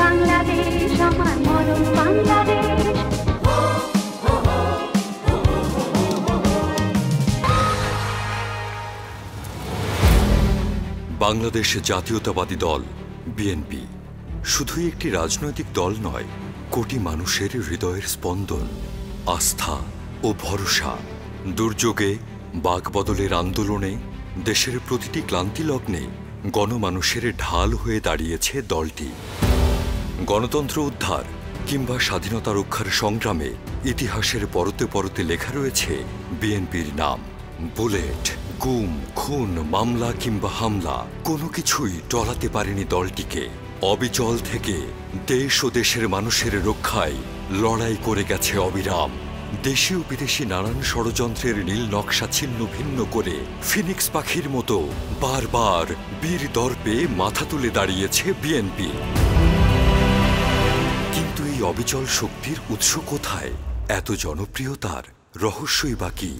বাংলাদেশ আমার মরণ বাংলাদেশ। বাংলাদেশ জাতীয়তাবাদী দল বিএনপি শুধুই একটি রাজনৈতিক দল নয়, কোটি মানুষের হৃদয়ের স্পন্দন, আস্থা ও ভরসা। দুর্যোগে, বাকবদলের আন্দোলনে, দেশের প্রতিটি ক্লান্তি লগ্নে গণমানুষের ঢাল হয়ে দাঁড়িয়েছে দলটি। গণতন্ত্র উদ্ধার কিংবা স্বাধীনতা রক্ষার সংগ্রামে ইতিহাসের পরতে পরতে লেখা রয়েছে বিএনপির নাম। বুলেট, গুম, খুন, মামলা কিংবা হামলা কোনো কিছুই টলাতে পারেনি দলটিকে। অবিচল থেকে দেশ ও দেশের মানুষের রক্ষায় লড়াই করে গেছে অবিরাম। দেশি ও বিদেশি নানান ষড়যন্ত্রের নীল নকশা ছিন্ন ভিন্ন করে ফিনিক্স পাখির মতো বারবার বীর দর্পে মাথা তুলে দাঁড়িয়েছে বিএনপি। কিন্তু এই অবিচল শক্তির উৎস কোথায়? এত জনপ্রিয়তার রহস্যই বা কি?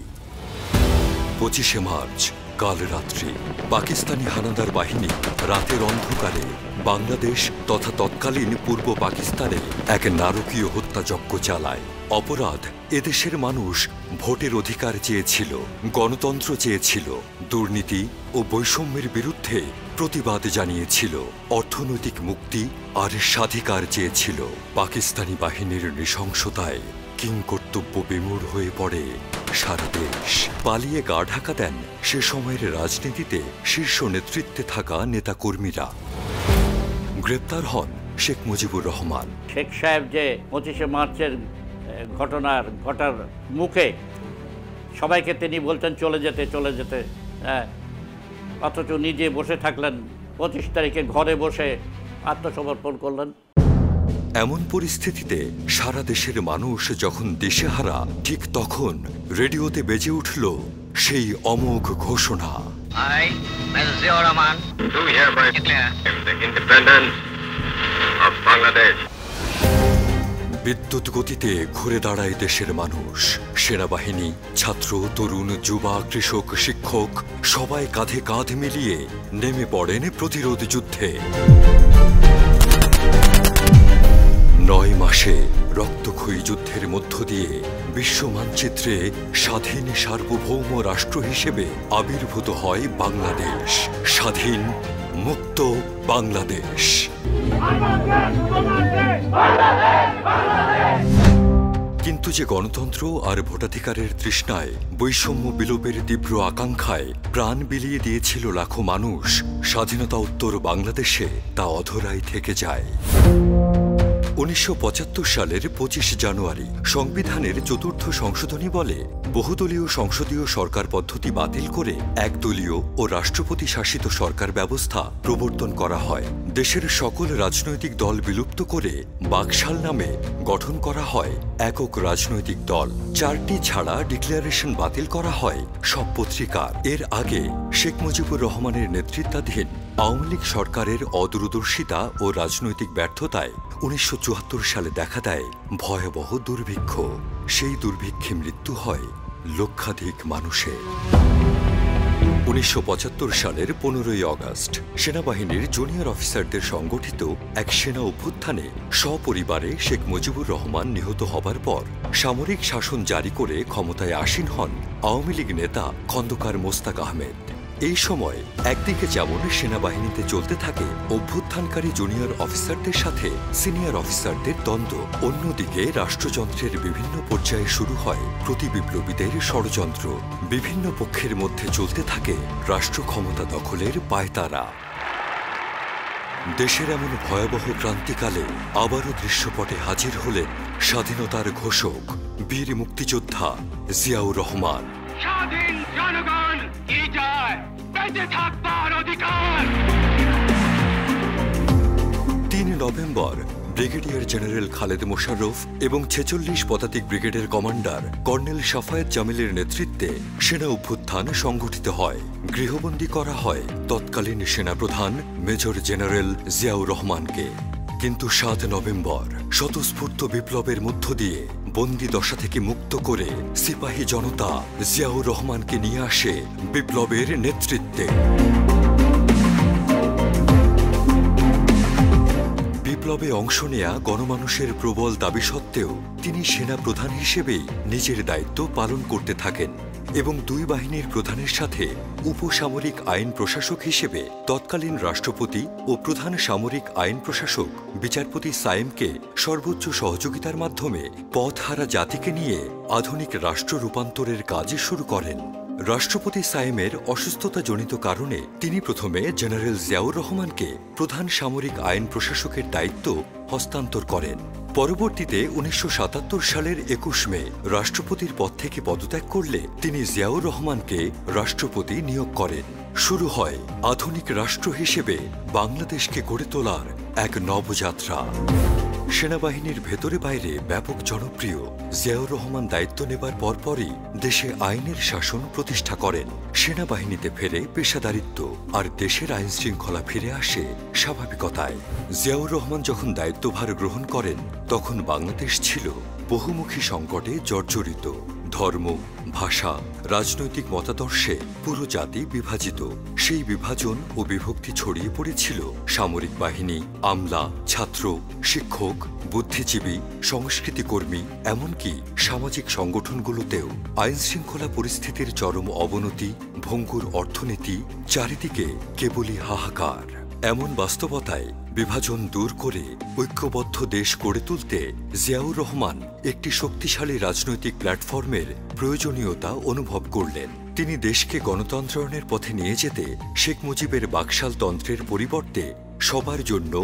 25শে মার্চ কাল রাত্রি পাকিস্তানি হানাদার বাহিনী রাতের অন্ধকারে বাংলাদেশ তথা তৎকালীন পূর্ব পাকিস্তানে এক নারকীয় হত্যাযজ্ঞ চালায়। অপরাধ, এদেশের মানুষ ভোটের অধিকার চেয়েছিল, গণতন্ত্র চেয়েছিল, দুর্নীতি ও বৈষম্যের বিরুদ্ধে প্রতিবাদ জানিয়েছিল, অর্থনৈতিক মুক্তি আর স্বাধিকার চেয়েছিল। পাকিস্তানি বাহিনীর নৃশংসতায় কিংকর্তব্য বিমূঢ় হয়ে পড়ে সারা দেশ। পালিয়ে গা ঢাকা দেন সে সময়ের রাজনীতিতে শীর্ষ নেতৃত্বে থাকা নেতাকর্মীরা। গ্রেপ্তার হন শেখ মুজিবুর রহমান। শেখ সাহেব যে 25শে মার্চের ঘটার মুখে সবাইকে তিনি বলতেন চলে যেতে, হ্যাঁ, অথচ নিজে বসে থাকলেন 25 তারিখে ঘরে বসে আত্মসমর্পণ করলেন। এমন পরিস্থিতিতে সারা দেশের মানুষ যখন দিশেহারা, ঠিক তখন রেডিওতে বেজে উঠল সেই অমোঘ ঘোষণা, বিদ্যুৎ গতিতে ঘুরে দাঁড়ায় দেশের মানুষ। সেনাবাহিনী, ছাত্র, তরুণ, যুবা, কৃষক, শিক্ষক সবাই কাঁধে কাঁধ মিলিয়ে নেমে পড়েন প্রতিরোধ যুদ্ধে। 9 মাসে রক্তক্ষয়ী যুদ্ধের মধ্য দিয়ে বিশ্ব মানচিত্রে স্বাধীন সার্বভৌম রাষ্ট্র হিসেবে আবির্ভূত হয় বাংলাদেশ। স্বাধীন, মুক্ত বাংলাদেশ। কিন্তু যে গণতন্ত্র আর ভোটাধিকারের তৃষ্ণায়, বৈষম্য বিলোপের তীব্র আকাঙ্ক্ষায় প্রাণ বিলিয়ে দিয়েছিল লাখো মানুষ, স্বাধীনতা উত্তর বাংলাদেশে তা অধরাই থেকে যায়। 1975 সালের 25 জানুয়ারি সংবিধানের 4র্থ সংশোধনী বলে বহুদলীয় সংসদীয় সরকার পদ্ধতি বাতিল করে একদলীয় ও রাষ্ট্রপতি শাসিত সরকার ব্যবস্থা প্রবর্তন করা হয়। দেশের সকল রাজনৈতিক দল বিলুপ্ত করে বাকশাল নামে গঠন করা হয় একক রাজনৈতিক দল। 4টি ছাড়া ডিক্লারেশন বাতিল করা হয় সব পত্রিকার। এর আগে শেখ মুজিবুর রহমানের নেতৃত্বাধীন আওয়ামী লীগ সরকারের অদূরদর্শিতা ও রাজনৈতিক ব্যর্থতায় 1974 সালে দেখা দেয় ভয়াবহ দুর্ভিক্ষ। সেই দুর্ভিক্ষে মৃত্যু হয় লক্ষাধিক মানুষের। 1975 সালের 15ই আগস্ট সেনাবাহিনীর জুনিয়র অফিসারদের সংগঠিত এক সেনা অভ্যুত্থানে সপরিবারে শেখ মুজিবুর রহমান নিহত হবার পর সামরিক শাসন জারি করে ক্ষমতায় আসীন হন আওয়ামী লীগ নেতা খন্দকার মোস্তাক আহমেদ। এই সময় একদিকে যেমন সেনাবাহিনীতে চলতে থাকে অভ্যুত্থানকারী জুনিয়র অফিসারদের সাথে সিনিয়র অফিসারদের দ্বন্দ্ব, অন্যদিকে রাষ্ট্রযন্ত্রের বিভিন্ন পর্যায়ে শুরু হয় প্রতিবিপ্লবীদের ষড়যন্ত্র। বিভিন্ন পক্ষের মধ্যে চলতে থাকে রাষ্ট্র ক্ষমতা দখলের পায়তারা। দেশের এমন ভয়াবহ ক্রান্তিকালে আবারও দৃশ্যপটে হাজির হলেন স্বাধীনতার ঘোষক, বীর মুক্তিযোদ্ধা জিয়াউর রহমান। স্বাধীন জনগণ কি চায়? বেঁচে থাকবার অধিকার। 3 November brigadier general Khaled Mosharraf এবং 46 পদাতিক ব্রিগেডের কমান্ডার কর্নেল শাফায়েত জামিলের নেতৃত্বে সেনা অভ্যুত্থান সংগঠিত হয়। গৃহবন্দী করা হয় তৎকালীন সেনাপ্রধান মেজর জেনারেল জিয়াউর রহমানকে। কিন্তু 7 নভেম্বর স্বতঃস্ফূর্ত বিপ্লবের মধ্য দিয়ে বন্দি দশা থেকে মুক্ত করে সিপাহী জনতা জিয়াউর রহমানকে নিয়ে আসে বিপ্লবের নেতৃত্বে। বিপ্লবে অংশ নেয়া গণমানুষের প্রবল দাবি সত্ত্বেও তিনি সেনা প্রধান হিসেবেই নিজের দায়িত্ব পালন করতে থাকেন এবং দুই বাহিনীর প্রধানের সাথে উপসামরিক আইন প্রশাসক হিসেবে তৎকালীন রাষ্ট্রপতি ও প্রধান সামরিক আইন প্রশাসক বিচারপতি সায়েমকে সর্বোচ্চ সহযোগিতার মাধ্যমে পথহারা জাতিকে নিয়ে আধুনিক রাষ্ট্র রূপান্তরের কাজ শুরু করেন। রাষ্ট্রপতি সায়েমের অসুস্থতাজনিত কারণে তিনি প্রথমে জেনারেল জিয়াউর রহমানকে প্রধান সামরিক আইন প্রশাসকের দায়িত্ব হস্তান্তর করেন। পরবর্তীতে 1977 সালের 21 মে রাষ্ট্রপতির পদ থেকে পদত্যাগ করলে তিনি জিয়াউর রহমানকে রাষ্ট্রপতি নিয়োগ করেন। শুরু হয় আধুনিক রাষ্ট্র হিসেবে বাংলাদেশকে গড়ে তোলার এক নবযাত্রা। সেনাবাহিনীর ভেতরে বাইরে ব্যাপক জনপ্রিয় জিয়াউর রহমান দায়িত্ব নেবার পরপরই দেশে আইনের শাসন প্রতিষ্ঠা করেন। সেনাবাহিনীতে ফেরে পেশাদারিত্ব, আর দেশের আইন শৃঙ্খলা ফিরে আসে স্বাভাবিকতায়। জিয়াউর রহমান যখন দায়িত্বভার গ্রহণ করেন তখন বাংলাদেশ ছিল বহুমুখী সংকটে জর্জরিত। ধর্ম, ভাষা, রাজনৈতিক মতাদর্শে পুরো জাতি বিভাজিত। সেই বিভাজন ও বিভক্তি ছড়িয়ে পড়েছিল সামরিক বাহিনী, আমলা, ছাত্র, শিক্ষক, বুদ্ধিজীবী, সংস্কৃতিকর্মী, এমনকি সামাজিক সংগঠনগুলোতেও। আইন শৃঙ্খলা পরিস্থিতির চরম অবনতি, ভঙ্গুর অর্থনীতি, চারিদিকে কেবলই হাহাকার। এমন বাস্তবতায় বিভাজন দূর করে ঐক্যবদ্ধ দেশ গড়ে তুলতে জিয়াউর রহমান একটি শক্তিশালী রাজনৈতিক প্ল্যাটফর্মের প্রয়োজনীয়তা অনুভব করলেন। তিনি দেশকে গণতন্ত্রায়নের পথে নিয়ে যেতে শেখ মুজিবের বাকশালতন্ত্রের পরিবর্তে সবার জন্য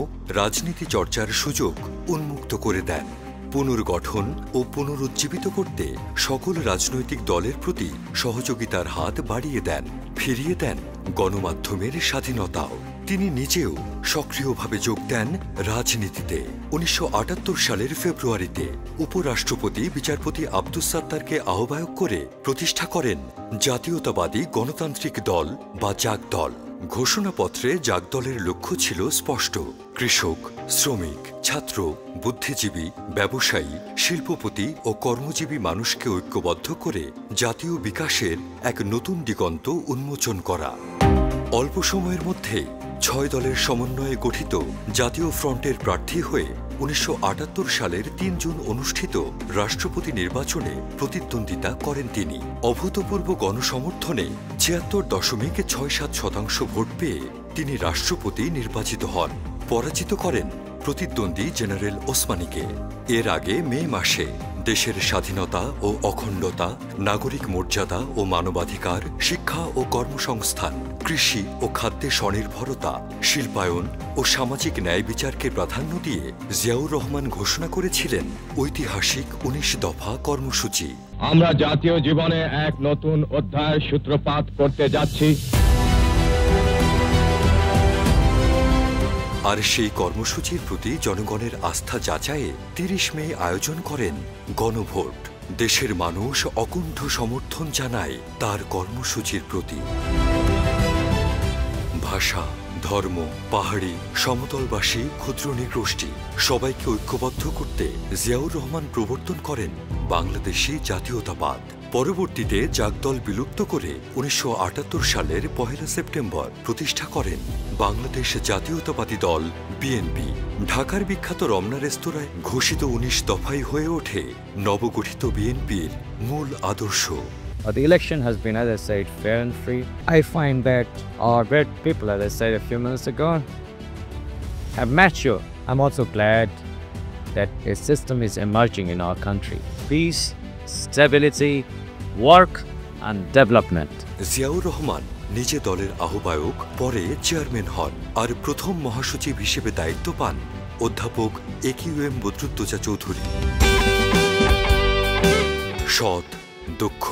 রাজনীতি চর্চার সুযোগ উন্মুক্ত করে দেন। পুনর্গঠন ও পুনরুজ্জীবিত করতে সকল রাজনৈতিক দলের প্রতি সহযোগিতার হাত বাড়িয়ে দেন। ফিরিয়ে দেন গণমাধ্যমের স্বাধীনতাও। তিনি নিজেও সক্রিয়ভাবে যোগ দেন রাজনীতিতে। 1978 সালের ফেব্রুয়ারিতে উপরাষ্ট্রপতি বিচারপতি আব্দুস সাত্তারকে আহ্বায়ক করে প্রতিষ্ঠা করেন জাতীয়তাবাদী গণতান্ত্রিক দল বা জাগদল। ঘোষণাপত্রে জাগদলের লক্ষ্য ছিল স্পষ্ট: কৃষক, শ্রমিক, ছাত্র, বুদ্ধিজীবী, ব্যবসায়ী, শিল্পপতি ও কর্মজীবী মানুষকে ঐক্যবদ্ধ করে জাতীয় বিকাশের এক নতুন দিগন্ত উন্মোচন করা। অল্প সময়ের মধ্যে 6 দলের সমন্বয়ে গঠিত জাতীয় ফ্রন্টের প্রার্থী হয়ে 1978 সালের 3 জুন অনুষ্ঠিত রাষ্ট্রপতি নির্বাচনে প্রতিদ্বন্দ্বিতা করেন তিনি। অভূতপূর্ব গণসমর্থনে 76.67% ভোট পেয়ে তিনি রাষ্ট্রপতি নির্বাচিত হন। পরাজিত করেন প্রতিদ্বন্দ্বী জেনারেল ওসমানীকে। এর আগে মে মাসে দেশের স্বাধীনতা ও অখণ্ডতা, নাগরিক মর্যাদা ও মানবাধিকার, শিক্ষা ও কর্মসংস্থান, কৃষি ও খাদ্যে স্বনির্ভরতা, শিল্পায়ন ও সামাজিক ন্যায় বিচারকে প্রাধান্য দিয়ে জিয়াউর রহমান ঘোষণা করেছিলেন ঐতিহাসিক 19 দফা কর্মসূচি। আমরা জাতীয় জীবনে এক নতুন অধ্যায়ের সূত্রপাত করতে যাচ্ছি। আর সেই কর্মসূচির প্রতি জনগণের আস্থা যাচাইয়ে 30 মে আয়োজন করেন গণভোট। দেশের মানুষ অকুণ্ঠ সমর্থন জানায় তার কর্মসূচির প্রতি। ভাষা, ধর্ম, পাহাড়ি, সমতলবাসী, ক্ষুদ্র নৃগোষ্ঠী সবাইকে ঐক্যবদ্ধ করতে জিয়াউর রহমান প্রবর্তন করেন বাংলাদেশি জাতীয়তাবাদ। পরবর্তীতে জাগদল বিলুপ্ত করে 1978 সালের 1 সেপ্টেম্বর প্রতিষ্ঠা করেন বাংলাদেশ জাতীয়তাবাদী দল বিএনপি। ঢাকার বিখ্যাত রমনা রেস্তোরাঁয় ঘোষিত 19 দফাই হয়ে ওঠে নবগঠিত বিএনপির মূল আদর্শ। The election has been, as I said, fair and free. I find that our great people, as I said a few minutes ago, have matured. I'm also glad that a system is emerging in our country. Peace, stability, work and development. Ziaur Rahman নিজে দলের আহ্বায়ক, পরে chairman হন, আর প্রথম মহাসচিব হিসেবে দায়িত্ব পান অধ্যাপক AQM বদরুদ্দোজা চৌধুরী। সৎ, দক্ষ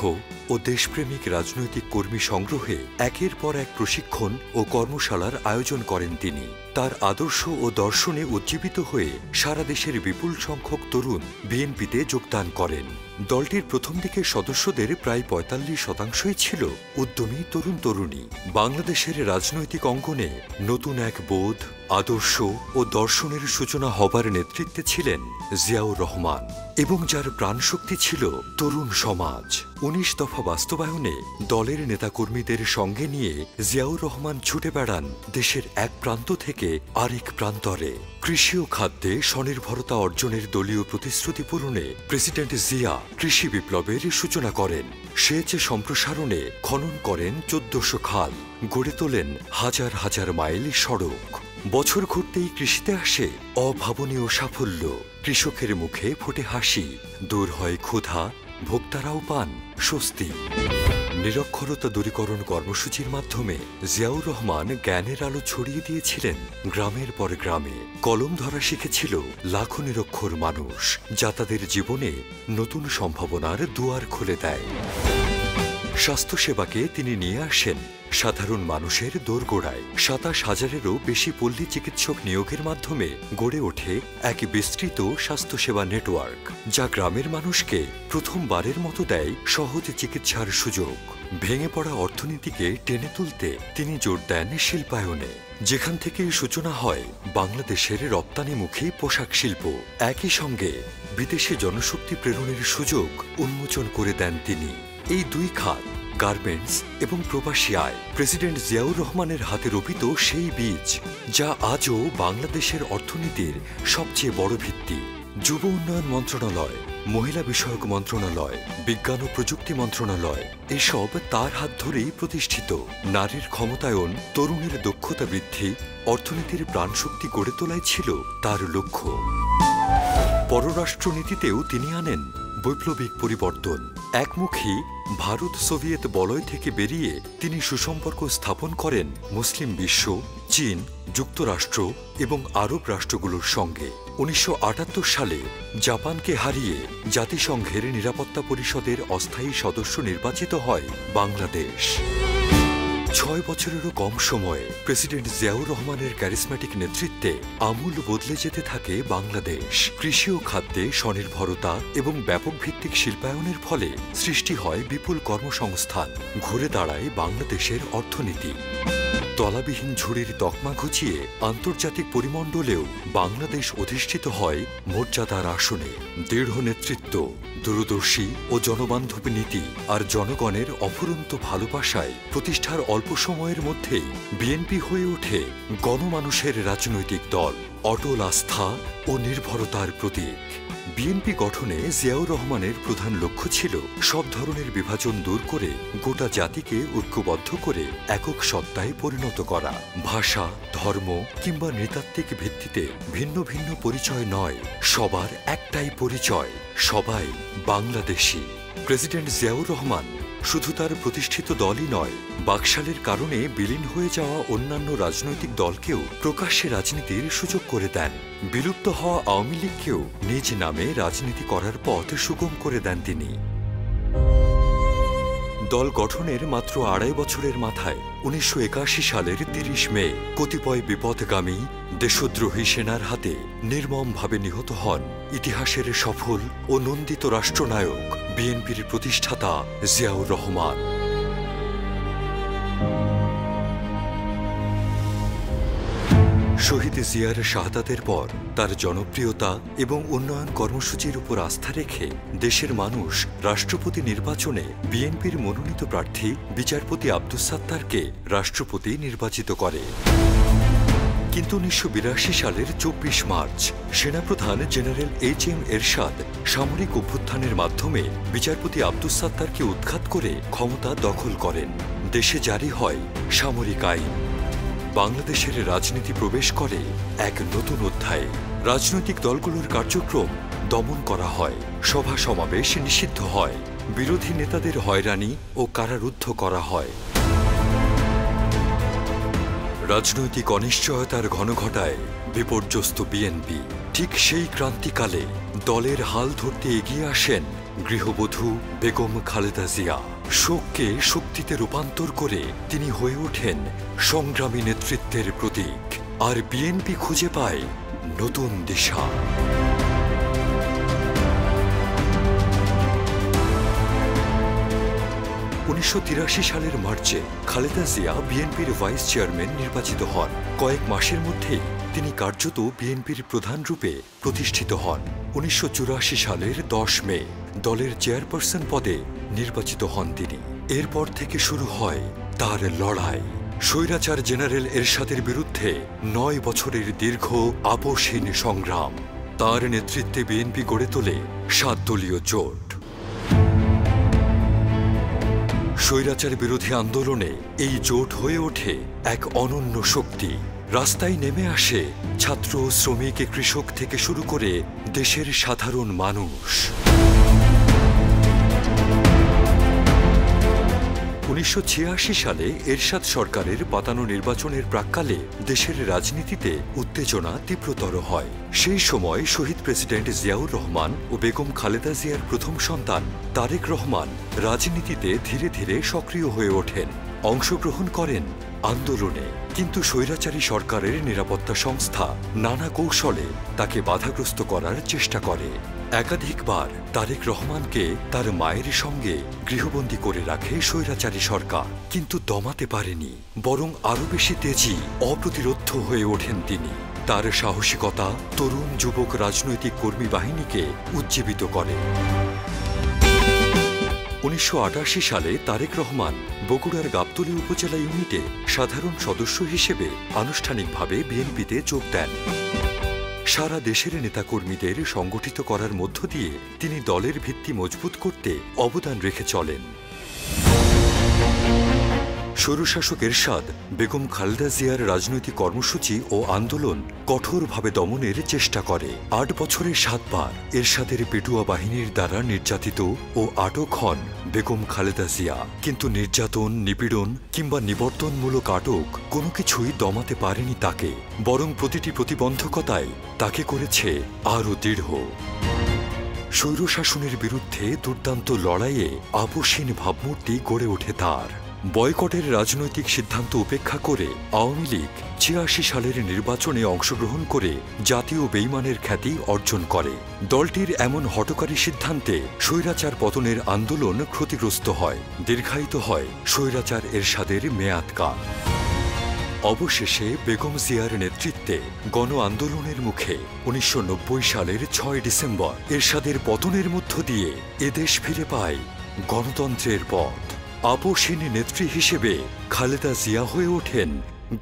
ও দেশপ্রেমিক রাজনৈতিক কর্মী সংগ্রহে একের পর এক প্রশিক্ষণ ও কর্মশালার আয়োজন করেন তিনি। তার আদর্শ ও দর্শনে উজ্জীবিত হয়ে সারা দেশের বিপুল সংখ্যক তরুণ বিএনপিতে যোগদান করেন। দলটির প্রথম দিকের সদস্যদের প্রায় 45%ই ছিল উদ্যমী তরুণ তরুণী। বাংলাদেশের রাজনৈতিক অঙ্গনে নতুন এক বোধ, আদর্শ ও দর্শনের সূচনা হবার নেতৃত্বে ছিলেন জিয়াউর রহমান এবং যার প্রাণশক্তি ছিল তরুণ সমাজ। 19 দফা বাস্তবায়নে দলের নেতাকর্মীদের সঙ্গে নিয়ে জিয়াউর রহমান ছুটে বেড়ান দেশের এক প্রান্ত থেকে আরেক প্রান্তরে। কৃষি ও খাদ্যে স্বনির্ভরতা অর্জনের দলীয় প্রতিশ্রুতি পূরণে প্রেসিডেন্ট জিয়া কৃষি বিপ্লবের সূচনা করেন। সেচ সম্প্রসারণে খনন করেন 1400 খাল, গড়ে তোলেন হাজার হাজার মাইল সড়ক। বছর ঘুরতেই কৃষিতে আসে অভাবনীয় সাফল্য। কৃষকের মুখে ফোটে হাসি, দূর হয় ক্ষুধা, ভোক্তারাও পান স্বস্তি। নিরক্ষরতা দূরীকরণ কর্মসূচির মাধ্যমে জিয়াউর রহমান জ্ঞানের আলো ছড়িয়ে দিয়েছিলেন গ্রামের পর গ্রামে। কলম ধরা শিখেছিল লাখো নিরক্ষর মানুষ, যা তাদের জীবনে নতুন সম্ভাবনার দুয়ার খুলে দেয়। স্বাস্থ্যসেবাকে তিনি নিয়ে আসেন সাধারণ মানুষের দোরগোড়ায়। 27,000-এরও বেশি পল্লী চিকিৎসক নিয়োগের মাধ্যমে গড়ে ওঠে এক বিস্তৃত স্বাস্থ্যসেবা নেটওয়ার্ক, যা গ্রামের মানুষকে প্রথমবারের মতো দেয় সহজ চিকিৎসার সুযোগ। ভেঙে পড়া অর্থনীতিকে টেনে তুলতে তিনি জোর দেন শিল্পায়নে, যেখান থেকে সূচনা হয় বাংলাদেশের রপ্তানিমুখী পোশাক শিল্প। একই সঙ্গে বিদেশে জনশক্তি প্রেরণের সুযোগ উন্মোচন করে দেন তিনি। এই দুই খাত, গার্মেন্টস এবং প্রবাসী আয়, প্রেসিডেন্ট জিয়াউর রহমানের হাতে রোপিত সেই বীজ, যা আজও বাংলাদেশের অর্থনীতির সবচেয়ে বড় ভিত্তি। যুব উন্নয়ন মন্ত্রণালয়, মহিলা বিষয়ক মন্ত্রণালয়, বিজ্ঞান ও প্রযুক্তি মন্ত্রণালয় এসব তার হাত ধরেই প্রতিষ্ঠিত। নারীর ক্ষমতায়ন, তরুণের দক্ষতা বৃদ্ধি, অর্থনীতির প্রাণশক্তি গড়ে তোলাই ছিল তার লক্ষ্য। পররাষ্ট্রনীতিতেও তিনি আনেন বৈপ্লবিক পরিবর্তন। একমুখী ভারত সোভিয়েত বলয় থেকে বেরিয়ে তিনি সুসম্পর্ক স্থাপন করেন মুসলিম বিশ্ব, চীন, যুক্তরাষ্ট্র এবং আরব রাষ্ট্রগুলোর সঙ্গে। 1978 সালে জাপানকে হারিয়ে জাতিসংঘের নিরাপত্তা পরিষদের অস্থায়ী সদস্য নির্বাচিত হয় বাংলাদেশ। 6 বছরেরও কম সময়ে প্রেসিডেন্ট জিয়াউর রহমানের ক্যারিসম্যাটিক নেতৃত্বে আমূল বদলে যেতে থাকে বাংলাদেশ। কৃষি ও খাদ্যে স্বনির্ভরতা এবং ব্যাপক ভিত্তিক শিল্পায়নের ফলে সৃষ্টি হয় বিপুল কর্মসংস্থান, ঘুরে দাঁড়ায় বাংলাদেশের অর্থনীতি। তলাবিহীন ঝুড়ির তকমা ঘুচিয়ে আন্তর্জাতিক পরিমণ্ডলেও বাংলাদেশ অধিষ্ঠিত হয় মর্যাদার আসনে। দৃঢ় নেতৃত্ব, দূরদর্শী ও জনবান্ধব নীতি আর জনগণের অফুরন্ত ভালোবাসায় প্রতিষ্ঠার অল্প সময়ের মধ্যেই বিএনপি হয়ে ওঠে গণমানুষের রাজনৈতিক দল, অটল আস্থা ও নির্ভরতার প্রতীক। বিএনপি গঠনে জিয়াউর রহমানের প্রধান লক্ষ্য ছিল সব ধরনের বিভাজন দূর করে গোটা জাতিকে ঐক্যবদ্ধ করে একক সত্তায় পরিণত করা। ভাষা, ধর্ম কিংবা নৃতাত্ত্বিক ভিত্তিতে ভিন্ন ভিন্ন পরিচয় নয়, সবার একটাই পরিচয়, সবাই বাংলাদেশী। প্রেসিডেন্ট জিয়াউর রহমান শুধু তার প্রতিষ্ঠিত দলই নয়, বাকশালের কারণে বিলীন হয়ে যাওয়া অন্যান্য রাজনৈতিক দলকেও প্রকাশ্যে রাজনীতির সুযোগ করে দেন। বিলুপ্ত হওয়া আওয়ামী লীগকেও নিজ নামে রাজনীতি করার পথ সুগম করে দেন তিনি। দল গঠনের মাত্র 2.5 বছরের মাথায় 1981 সালের 30 মে কতিপয় বিপথগামী দেশদ্রোহী সেনার হাতে নির্মমভাবে নিহত হন ইতিহাসের সফল ও নন্দিত রাষ্ট্রনায়ক বিএনপির প্রতিষ্ঠাতা জিয়াউর রহমান। শহীদ জিয়ার শাহাদাতের পর তার জনপ্রিয়তা এবং উন্নয়ন কর্মসূচির উপর আস্থা রেখে দেশের মানুষ রাষ্ট্রপতি নির্বাচনে বিএনপির মনোনীত প্রার্থী বিচারপতি আব্দুস সাত্তারকে রাষ্ট্রপতি নির্বাচিত করে। কিন্তু 1982 সালের 24 মার্চ সেনাপ্রধান জেনারেল এইচ.এম. এরশাদ সামরিক অভ্যুত্থানের মাধ্যমে বিচারপতি আব্দুস সাত্তারকে উৎখাত করে ক্ষমতা দখল করেন। দেশে জারি হয় সামরিক আইন। বাংলাদেশের রাজনীতি প্রবেশ করে এক নতুন অধ্যায়ে। রাজনৈতিক দলগুলোর কার্যক্রম দমন করা হয়, সভা সমাবেশ নিষিদ্ধ হয়, বিরোধী নেতাদের হয়রানি ও কারারুদ্ধ করা হয়। রাজনৈতিক অনিশ্চয়তার ঘনঘটায় বিপর্যস্ত বিএনপি। ঠিক সেই ক্রান্তিকালে দলের হাল ধরতে এগিয়ে আসেন গৃহবধূ বেগম খালেদা জিয়া। শোককে শক্তিতে রূপান্তর করে তিনি হয়ে ওঠেন সংগ্রামী নেতৃত্বের প্রতীক, আর বিএনপি খুঁজে পায় নতুন দিশা। 1983 সালের মার্চে খালেদা জিয়া বিএনপির ভাইস চেয়ারম্যান নির্বাচিত হন। কয়েক মাসের মধ্যেই তিনি কার্যত বিএনপির প্রধান রূপে প্রতিষ্ঠিত হন। 1984 সালের 10 মে দলের চেয়ারপারসন পদে নির্বাচিত হন তিনি। এরপর থেকে শুরু হয় তার লড়াই। স্বৈরাচার জেনারেল এরশাদের বিরুদ্ধে 9 বছরের দীর্ঘ আপোষহীন সংগ্রাম। তার নেতৃত্বে বিএনপি গড়ে তোলে 7 দলীয় জোট। স্বৈরাচার বিরোধী আন্দোলনে এই জোট হয়ে ওঠে এক অনন্য শক্তি। রাস্তায় নেমে আসে ছাত্র, শ্রমিক, কৃষক থেকে শুরু করে দেশের সাধারণ মানুষ। 1986 সালে এরশাদ সরকারের পাতানো নির্বাচনের প্রাক্কালে দেশের রাজনীতিতে উত্তেজনা তীব্রতর হয়। সেই সময় শহীদ প্রেসিডেন্ট জিয়াউর রহমান ও বেগম খালেদা জিয়ার প্রথম সন্তান তারেক রহমান রাজনীতিতে ধীরে ধীরে সক্রিয় হয়ে ওঠেন, অংশগ্রহণ করেন আন্দোলনে। কিন্তু স্বৈরাচারী সরকারের নিরাপত্তা সংস্থা নানা কৌশলে তাকে বাধাগ্রস্ত করার চেষ্টা করে। একাধিকবার তারেক রহমানকে তার মায়ের সঙ্গে গৃহবন্দী করে রাখে স্বৈরাচারী সরকার, কিন্তু দমাতে পারেনি, বরং আরও বেশি তেজি, অপ্রতিরোধ্য হয়ে ওঠেন তিনি। তার সাহসিকতা তরুণ যুবক রাজনৈতিক কর্মী বাহিনীকে উজ্জীবিত করে। 1988 সালে তারেক রহমান বগুড়ার গাবতলী উপজেলা ইউনিটে সাধারণ সদস্য হিসেবে আনুষ্ঠানিকভাবে বিএনপিতে যোগ দেন। সারা দেশের নেতাকর্মীদের সংগঠিত করার মধ্য দিয়ে তিনি দলের ভিত্তি মজবুত করতে অবদান রেখে চলেন। স্বৈরশাসক এরশাদ বেগম খালেদা জিয়ার রাজনৈতিক কর্মসূচি ও আন্দোলন কঠোরভাবে দমনের চেষ্টা করে। 8 বছরে 7 বার এরশাদের পেটুয়া বাহিনীর দ্বারা নির্যাতিত ও আটক হন বেগম খালেদা জিয়া। কিন্তু নির্যাতন, নিপীড়ন কিংবা নিবর্তনমূলক আটক কোনো কিছুই দমাতে পারেনি তাকে, বরং প্রতিটি প্রতিবন্ধকতায় তাকে করেছে আরও দৃঢ়। স্বৈরশাসনের বিরুদ্ধে দুর্দান্ত লড়াইয়ে আপোষহীন ভাবমূর্তি গড়ে ওঠে তার। বয়কটের রাজনৈতিক সিদ্ধান্ত উপেক্ষা করে আওয়ামী লীগ 86 সালের নির্বাচনে অংশগ্রহণ করে জাতীয় বেইমানের খ্যাতি অর্জন করে। দলটির এমন হঠকারী সিদ্ধান্তে স্বৈরাচার পতনের আন্দোলন ক্ষতিগ্রস্ত হয়, দীর্ঘায়িত হয় স্বৈরাচার এরশাদের মেয়াদকাল। অবশেষে বেগম জিয়ার নেতৃত্বে গণ আন্দোলনের মুখে 1990 সালের 6 ডিসেম্বর এরশাদের পতনের মধ্য দিয়ে এদেশ ফিরে পায় গণতন্ত্রের পথ। আপোষহীন নেত্রী হিসেবে খালেদা জিয়া হয়ে ওঠেন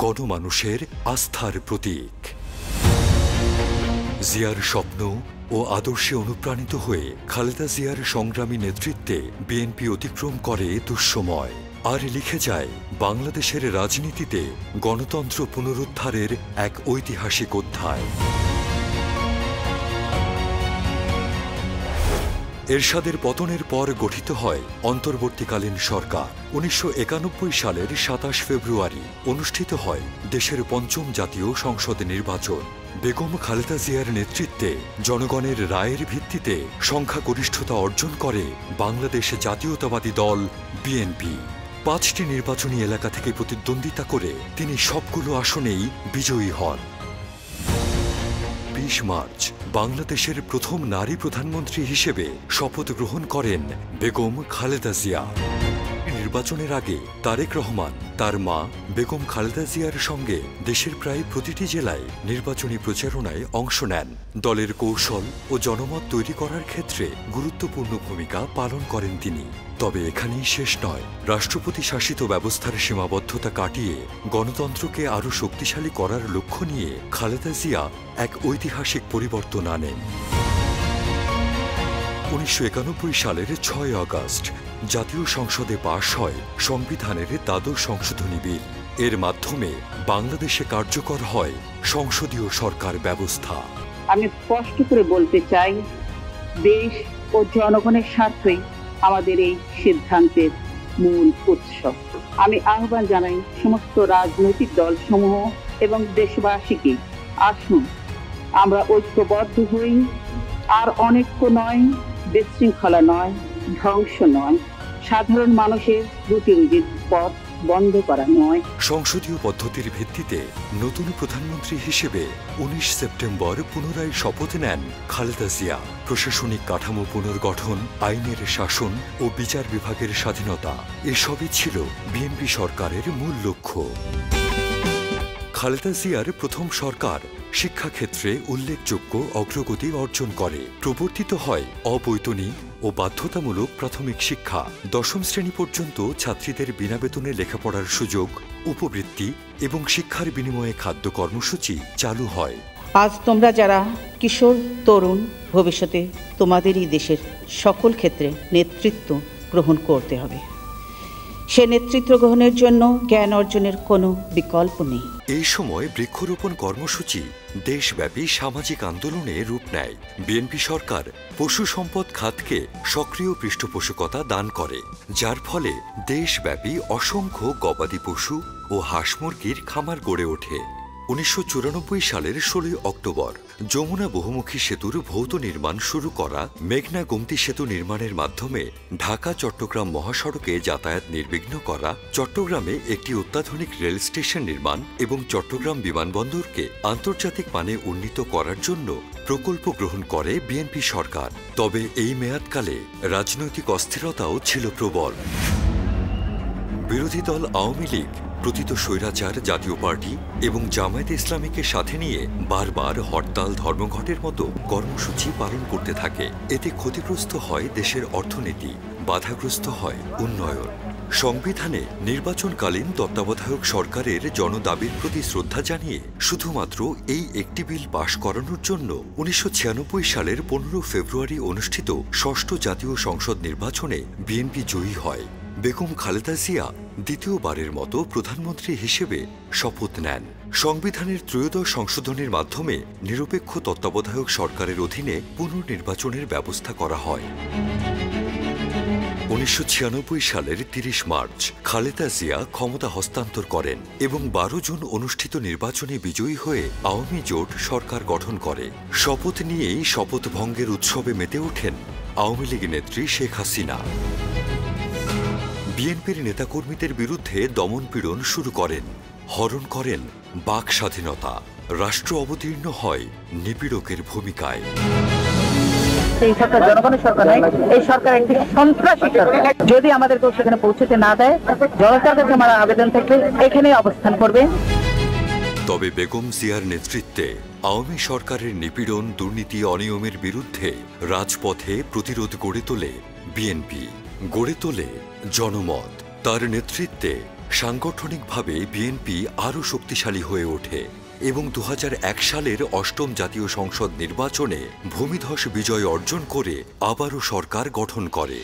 গণমানুষের আস্থার প্রতীক। জিয়ার স্বপ্ন ও আদর্শে অনুপ্রাণিত হয়ে খালেদা জিয়ার সংগ্রামী নেতৃত্বে বিএনপি অতিক্রম করে দুঃসময়, আর লিখে যায় বাংলাদেশের রাজনীতিতে গণতন্ত্র পুনরুদ্ধারের এক ঐতিহাসিক অধ্যায়। এরশাদের পতনের পর গঠিত হয় অন্তর্বর্তীকালীন সরকার। 1991 সালের 27 ফেব্রুয়ারি অনুষ্ঠিত হয় দেশের 5ম জাতীয় সংসদ নির্বাচন। বেগম খালেদা জিয়ার নেতৃত্বে জনগণের রায়ের ভিত্তিতে সংখ্যাগরিষ্ঠতা অর্জন করে বাংলাদেশ জাতীয়তাবাদী দল বিএনপি। 5টি নির্বাচনী এলাকা থেকে প্রতিদ্বন্দ্বিতা করে তিনি সবগুলো আসনেই বিজয়ী হন। 20 মার্চ বাংলাদেশের প্রথম নারী প্রধানমন্ত্রী হিসেবে শপথ গ্রহণ করেন বেগম খালেদা জিয়া। নির্বাচনের আগে তারেক রহমান তার মা বেগম খালেদা জিয়ার সঙ্গে দেশের প্রায় প্রতিটি জেলায় নির্বাচনী প্রচারণায় অংশ নেন। দলের কৌশল ও জনমত তৈরি করার ক্ষেত্রে গুরুত্বপূর্ণ ভূমিকা পালন করেন তিনি। তবে এখানেই শেষ নয়। রাষ্ট্রপতি শাসিত ব্যবস্থার সীমাবদ্ধতা কাটিয়ে গণতন্ত্রকে আরও শক্তিশালী করার লক্ষ্য নিয়ে খালেদা জিয়া এক ঐতিহাসিক পরিবর্তন আনেন। 1991 সালের 6 আগস্ট জাতীয় সংসদে পাশ হয় সংবিধানের দ্বাদশ সংশোধনী বিল। এর মাধ্যমে বাংলাদেশে কার্যকর হয় সংসদীয় সরকার ব্যবস্থা। আমি স্পষ্ট করে বলতে চাই, দেশ ও জনগণের স্বার্থেই আমাদের এই সিদ্ধান্তের মূল উৎস। আমি আহ্বান জানাই সমস্ত রাজনৈতিক দলসমূহ এবং দেশবাসীকে, আসুন আমরা ঐক্যবদ্ধ হই। আর অনৈক্য নয়, বিশৃঙ্খলা নয়, ধ্বংস নয়, সাধারণ মানুষের রুটি রুজির পথ বন্ধ করা নয়। সংসদীয় পদ্ধতির ভিত্তিতে নতুন প্রধানমন্ত্রী হিসেবে 19 সেপ্টেম্বর পুনরায় শপথ নেন খালেদা জিয়া। প্রশাসনিক কাঠামো পুনর্গঠন, আইনের শাসন ও বিচার বিভাগের স্বাধীনতা, এসবই ছিল বিএনপি সরকারের মূল লক্ষ্য। খালেদা জিয়ার প্রথম সরকার শিক্ষাক্ষেত্রে উল্লেখযোগ্য অগ্রগতি অর্জন করে। প্রবর্তিত হয় অবৈতনিক ও বাধ্যতামূলক প্রাথমিক শিক্ষা। 10ম শ্রেণী পর্যন্ত ছাত্রীদের বিনা বেতনে লেখাপড়ার সুযোগ, উপবৃত্তি এবং শিক্ষার বিনিময়ে খাদ্য কর্মসূচি চালু হয়। আজ তোমরা যারা কিশোর তরুণ, ভবিষ্যতে তোমাদেরই দেশের সকল ক্ষেত্রে নেতৃত্ব গ্রহণ করতে হবে। সে নেতৃত্ব গ্রহণের জন্য জ্ঞান অর্জনের কোনো বিকল্প নেই। এই সময় বৃক্ষরোপণ কর্মসূচি দেশব্যাপী সামাজিক আন্দোলনে রূপ নেয়। বিএনপি সরকার পশু সম্পদ খাতকে সক্রিয় পৃষ্ঠপোষকতা দান করে, যার ফলে দেশব্যাপী অসংখ্য গবাদি পশু ও হাঁস মুরগির খামার গড়ে ওঠে। 1994 সালের 16 অক্টোবর যমুনা বহুমুখী সেতুর ভৌত নির্মাণ শুরু করা, মেঘনা গোমতী সেতু নির্মাণের মাধ্যমে ঢাকা চট্টগ্রাম মহাসড়কে যাতায়াত নির্বিঘ্ন করা, চট্টগ্রামে একটি অত্যাধুনিক রেল স্টেশন নির্মাণ এবং চট্টগ্রাম বিমানবন্দরকে আন্তর্জাতিক মানে উন্নীত করার জন্য প্রকল্প গ্রহণ করে বিএনপি সরকার। তবে এই মেয়াদকালে রাজনৈতিক অস্থিরতাও ছিল প্রবল। বিরোধী দল আওয়ামী লীগ প্রতীত স্বৈরাচার জাতীয় পার্টি এবং জামায়াতে ইসলামীকে সাথে নিয়ে বারবার হরতাল, ধর্মঘটের মতো কর্মসূচি পালন করতে থাকে। এতে ক্ষতিগ্রস্ত হয় দেশের অর্থনীতি, বাধাগ্রস্ত হয় উন্নয়ন। সংবিধানে নির্বাচনকালীন তত্ত্বাবধায়ক সরকারের জনদাবির প্রতি শ্রদ্ধা জানিয়ে শুধুমাত্র এই একটি বিল পাশ করানোর জন্য 1996 সালের 15 ফেব্রুয়ারি অনুষ্ঠিত 6ষ্ঠ জাতীয় সংসদ নির্বাচনে বিএনপি জয়ী হয়। বেগম খালেদা জিয়া দ্বিতীয়বারের মতো প্রধানমন্ত্রী হিসেবে শপথ নেন। সংবিধানের 13শ সংশোধনের মাধ্যমে নিরপেক্ষ তত্ত্বাবধায়ক সরকারের অধীনে পুনর্নির্বাচনের ব্যবস্থা করা হয়। 1996 সালের 30 মার্চ খালেদা জিয়া ক্ষমতা হস্তান্তর করেন এবং 12 জুন অনুষ্ঠিত নির্বাচনে বিজয়ী হয়ে আওয়ামী জোট সরকার গঠন করে। শপথ নিয়েই শপথ ভঙ্গের উৎসবে মেতে ওঠেন আওয়ামী লীগ নেত্রী শেখ হাসিনা। বিএনপির নেতাকর্মীদের বিরুদ্ধে দমনপীড়ন শুরু করেন, হরণ করেন বাক স্বাধীনতা। রাষ্ট্র অবতীর্ণ হয় নিপীড়কের ভূমিকায়। এই সরকার জনগণের সরকার নয়, এই সরকার একটি সন্ত্রাসী সরকার। যদি আমাদেরকে সেখানে পৌঁছতে না দেয়, জনতার কাছে আমার আবেদন থাকবে এখানে অবস্থান করবে। তবে বেগম জিয়ার নেতৃত্বে আওয়ামী সরকারের নিপীড়ন, দুর্নীতি, অনিয়মের বিরুদ্ধে রাজপথে প্রতিরোধ গড়ে তোলে বিএনপি, গড়ে তোলে জনমত। তার নেতৃত্বে সাংগঠনিকভাবে বিএনপি আরও শক্তিশালী হয়ে ওঠে এবং 2001 সালের 8ম জাতীয় সংসদ নির্বাচনে ভূমিধস বিজয় অর্জন করে আবারও সরকার গঠন করে।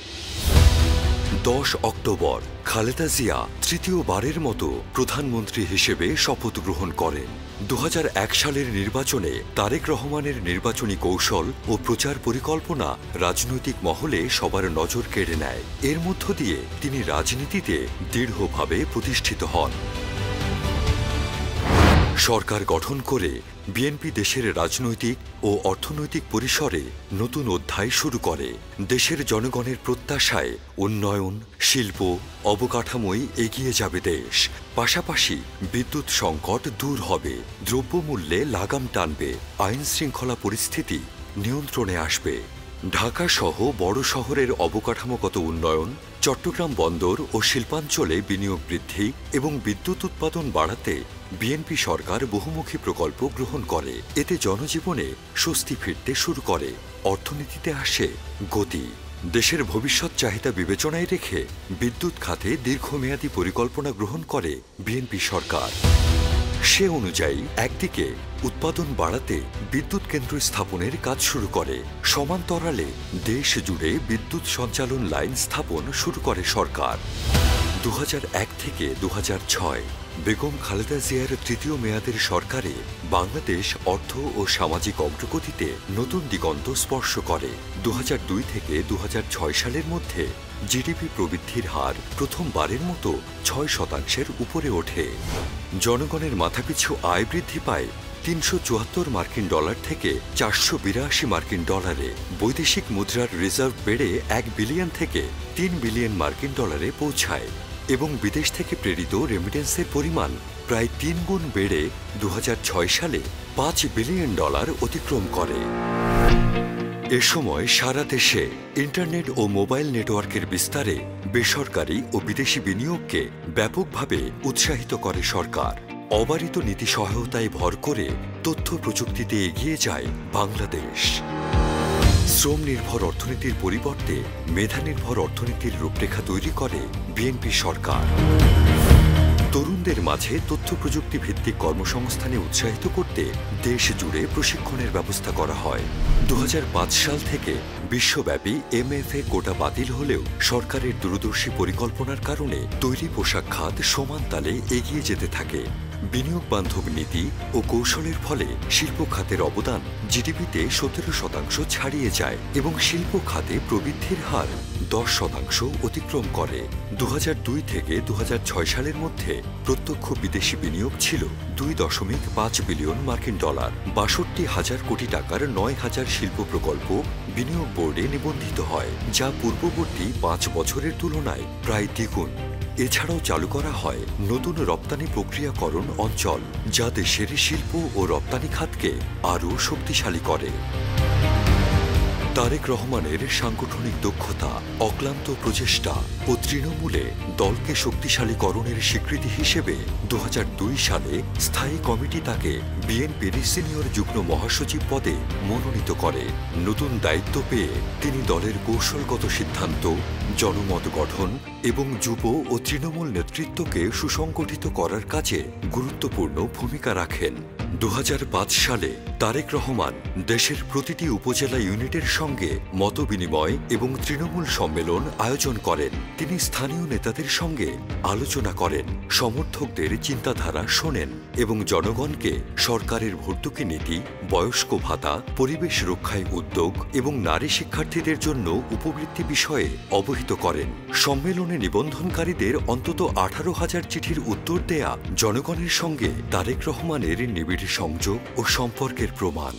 10 অক্টোবর খালেদা জিয়া তৃতীয়বারের মতো প্রধানমন্ত্রী হিসেবে শপথ গ্রহণ করেন। 2001 সালের নির্বাচনে তারেক রহমানের নির্বাচনী কৌশল ও প্রচার পরিকল্পনা রাজনৈতিক মহলে সবার নজর কেড়ে নেয়। এর মধ্য দিয়ে তিনি রাজনীতিতে দৃঢ়ভাবে প্রতিষ্ঠিত হন। সরকার গঠন করে বিএনপি দেশের রাজনৈতিক ও অর্থনৈতিক পরিসরে নতুন অধ্যায় শুরু করে। দেশের জনগণের প্রত্যাশায় উন্নয়ন, শিল্প, অবকাঠামোয় এগিয়ে যাবে দেশ। পাশাপাশি বিদ্যুৎ সংকট দূর হবে, দ্রব্যমূল্যে লাগাম টানবে, আইন শৃঙ্খলা পরিস্থিতি নিয়ন্ত্রণে আসবে। ঢাকা সহ বড় শহরের অবকাঠামোগত উন্নয়ন, চট্টগ্রাম বন্দর ও শিল্পাঞ্চলে বিনিয়োগ বৃদ্ধি এবং বিদ্যুৎ উৎপাদন বাড়াতে বিএনপি সরকার বহুমুখী প্রকল্প গ্রহণ করে। এতে জনজীবনে স্বস্তি ফিরতে শুরু করে, অর্থনীতিতে আসে গতি। দেশের ভবিষ্যৎ চাহিদা বিবেচনায় রেখে বিদ্যুৎ খাতে দীর্ঘমেয়াদী পরিকল্পনা গ্রহণ করে বিএনপি সরকার। সে অনুযায়ী একদিকে উৎপাদন বাড়াতে বিদ্যুৎ কেন্দ্র স্থাপনের কাজ শুরু করে, সমান্তরালে দেশ জুড়ে বিদ্যুৎ সঞ্চালন লাইন স্থাপন শুরু করে সরকার। 2001 থেকে 2006 বেগম খালেদা জিয়ার তৃতীয় মেয়াদের সরকারে বাংলাদেশ অর্থ ও সামাজিক অগ্রগতিতে নতুন দিগন্ত স্পর্শ করে। 2002 থেকে 2006 সালের মধ্যে জিডিপি প্রবৃদ্ধির হার প্রথমবারের মতো 6% উপরে ওঠে। জনগণের মাথাপিছু আয় বৃদ্ধি পায় 374 মার্কিন ডলার থেকে 482 মার্কিন ডলারে। বৈদেশিক মুদ্রার রিজার্ভ বেড়ে 1 বিলিয়ন থেকে 3 বিলিয়ন মার্কিন ডলারে পৌঁছায় এবং বিদেশ থেকে প্রেরিত রেমিটেন্সের পরিমাণ প্রায় 3 গুণ বেড়ে 2006 সালে 5 বিলিয়ন ডলার অতিক্রম করে। এ সময় সারা দেশে ইন্টারনেট ও মোবাইল নেটওয়ার্কের বিস্তারে বেসরকারি ও বিদেশি বিনিয়োগকে ব্যাপকভাবে উৎসাহিত করে সরকার। অবারিত নীতি সহায়তায় ভর করে তথ্য প্রযুক্তিতে এগিয়ে যায় বাংলাদেশ। শ্রম নির্ভর অর্থনীতির পরিবর্তে মেধা নির্ভর অর্থনীতির রূপরেখা তৈরি করে বিএনপি সরকার। তরুণদের মাঝে তথ্য প্রযুক্তি ভিত্তিক কর্মসংস্থানে উৎসাহিত করতে দেশ জুড়ে প্রশিক্ষণের ব্যবস্থা করা হয়। 2005 সাল থেকে বিশ্বব্যাপী MFA কোটা বাতিল হলেও সরকারের দূরদর্শী পরিকল্পনার কারণে তৈরি পোশাক খাত সমান তালে এগিয়ে যেতে থাকে। বিনিয়োগ বান্ধব নীতি ও কৌশলের ফলে শিল্প খাতের অবদান জিডিপিতে 17% ছাড়িয়ে যায় এবং শিল্প খাতে প্রবৃদ্ধির হার 10% অতিক্রম করে। 2002 থেকে 2006 সালের মধ্যে প্রত্যক্ষ বিদেশি বিনিয়োগ ছিল $2.5 বিলিয়ন মার্কিন ডলার। 62,000 কোটি টাকার 9,000 শিল্প প্রকল্প বিনিয়োগ বোর্ডে নিবন্ধিত হয়, যা পূর্ববর্তী 5 বছরের তুলনায় প্রায় দ্বিগুণ। এছাড়াও চালু করা হয় নতুন রপ্তানি প্রক্রিয়াকরণ অঞ্চল, যা দেশের শিল্প ও রপ্তানি খাতকে আরও শক্তিশালী করে। তারেক রহমানের সাংগঠনিক দক্ষতা, অক্লান্ত প্রচেষ্টা ও তৃণমূলে দলকে শক্তিশালীকরণের স্বীকৃতি হিসেবে 2002 সালে স্থায়ী কমিটি তাকে বিএনপির সিনিয়র যুগ্ম মহাসচিব পদে মনোনীত করে। নতুন দায়িত্ব পেয়ে তিনি দলের কৌশলগত সিদ্ধান্ত, জনমত গঠন এবং যুব ও তৃণমূল নেতৃত্বকে সুসংগঠিত করার কাজে গুরুত্বপূর্ণ ভূমিকা রাখেন। 2005 সালে তারেক রহমান দেশের প্রতিটি উপজেলা ইউনিটের সঙ্গে মতবিনিময় এবং তৃণমূল সম্মেলন আয়োজন করেন। তিনি স্থানীয় নেতাদের সঙ্গে আলোচনা করেন, সমর্থকদের চিন্তাধারা শোনেন এবং জনগণকে সরকারের ভর্তুকি নীতি, বয়স্ক ভাতা, পরিবেশ রক্ষায় উদ্যোগ এবং নারী শিক্ষার্থীদের জন্য উপবৃত্তি বিষয়ে অবহিত করেন। সম্মেলনে নিবন্ধনকারীদের অন্তত 18,000 চিঠির উত্তর দেয়া জনগণের সঙ্গে তারেক রহমানের নিবিড় সংযোগ ও সম্পর্কের প্রমাণ।